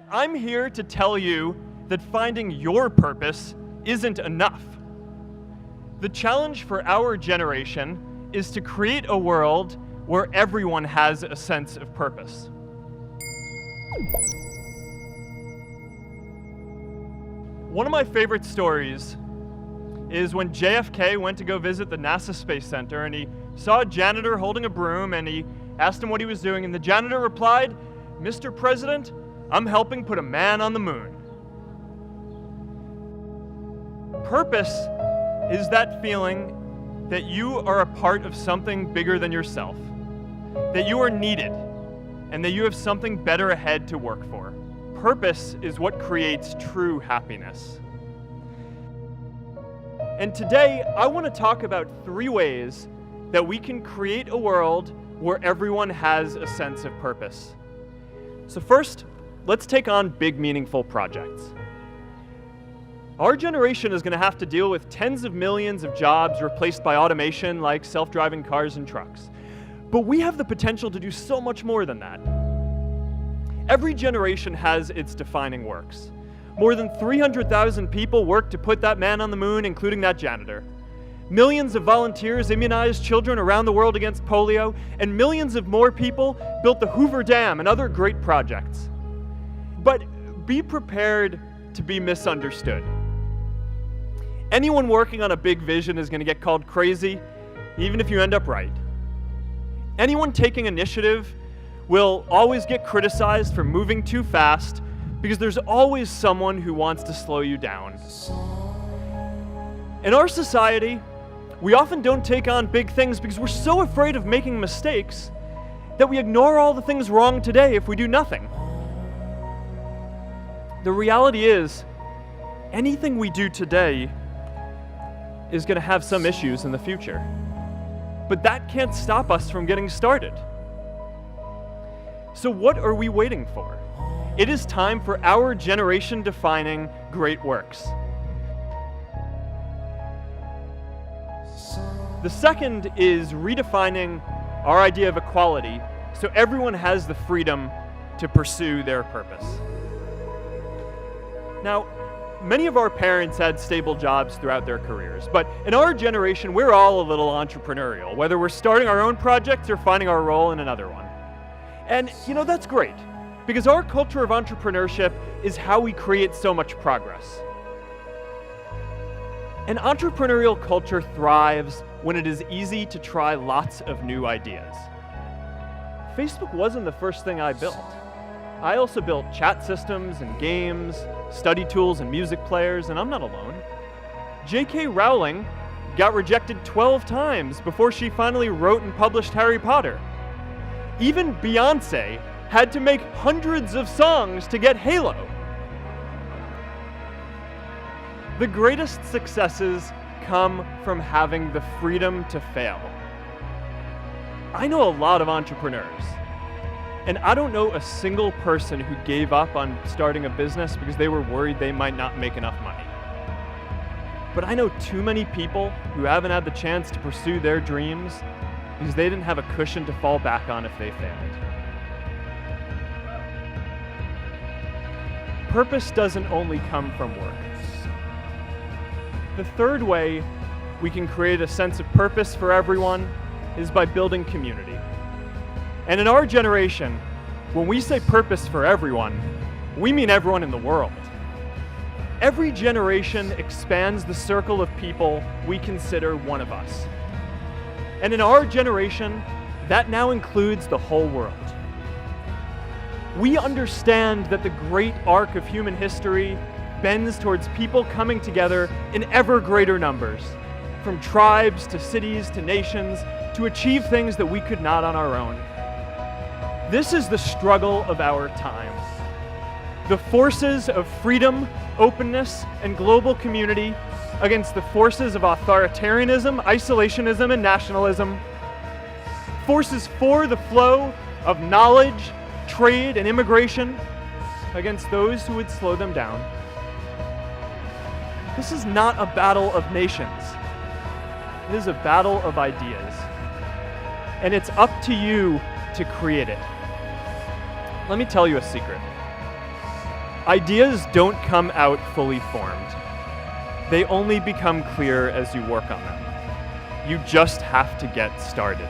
I'm here to tell you that finding your purpose isn't enough. The challenge for our generation is to create a world where everyone has a sense of purpose. One of my favorite stories is when JFK went to go visit the NASA Space Center, and he saw a janitor holding a broom, and he asked him what he was doing, and the janitor replied, "Mr. President, I'm helping put a man on the moon." Purpose is that feeling that you are a part of something bigger than yourself, that you are needed, and that you have something better ahead to work for. Purpose is what creates true happiness. And today, I want to talk about 3 ways that we can create a world where everyone has a sense of purpose. So first, let's take on big, meaningful projects. Our generation is going to have to deal with tens of millions of jobs replaced by automation like self-driving cars and trucks. But we have the potential to do so much more than that. Every generation has its defining works. More than 300,000 people worked to put that man on the moon, including that janitor. Millions of volunteers immunized children around the world against polio, and millions of more people built the Hoover Dam and other great projects. But be prepared to be misunderstood. Anyone working on a big vision is going to get called crazy, even if you end up right. Anyone taking initiative will always get criticized for moving too fast, because there's always someone who wants to slow you down. In our society, we often don't take on big things because we're so afraid of making mistakes that we ignore all the things wrong today if we do nothing. The reality is, anything we do today is going to have some issues in the future. But that can't stop us from getting started. So what are we waiting for? It is time for our generation-defining great works. The second is redefining our idea of equality so everyone has the freedom to pursue their purpose. Now, many of our parents had stable jobs throughout their careers, but in our generation, we're all a little entrepreneurial, whether we're starting our own projects or finding our role in another one. And, that's great, because our culture of entrepreneurship is how we create so much progress. An entrepreneurial culture thrives when it is easy to try lots of new ideas. Facebook wasn't the first thing I built. I also built chat systems and games, study tools and music players, and I'm not alone. J.K. Rowling got rejected 12 times before she finally wrote and published Harry Potter. Even Beyoncé had to make hundreds of songs to get Halo. The greatest successes come from having the freedom to fail. I know a lot of entrepreneurs, and I don't know a single person who gave up on starting a business because they were worried they might not make enough money. But I know too many people who haven't had the chance to pursue their dreams because they didn't have a cushion to fall back on if they failed. Purpose doesn't only come from work. The third way we can create a sense of purpose for everyone is by building community. And in our generation, when we say purpose for everyone, we mean everyone in the world. Every generation expands the circle of people we consider one of us. And in our generation, that now includes the whole world. We understand that the great arc of human history bends towards people coming together in ever greater numbers, from tribes to cities to nations, to achieve things that we could not on our own. This is the struggle of our time. The forces of freedom, openness, and global community against the forces of authoritarianism, isolationism, and nationalism. Forces for the flow of knowledge, trade, and immigration against those who would slow them down. This is not a battle of nations. It is a battle of ideas. And it's up to you to create it. Let me tell you a secret. Ideas don't come out fully formed. They only become clear as you work on them. You just have to get started.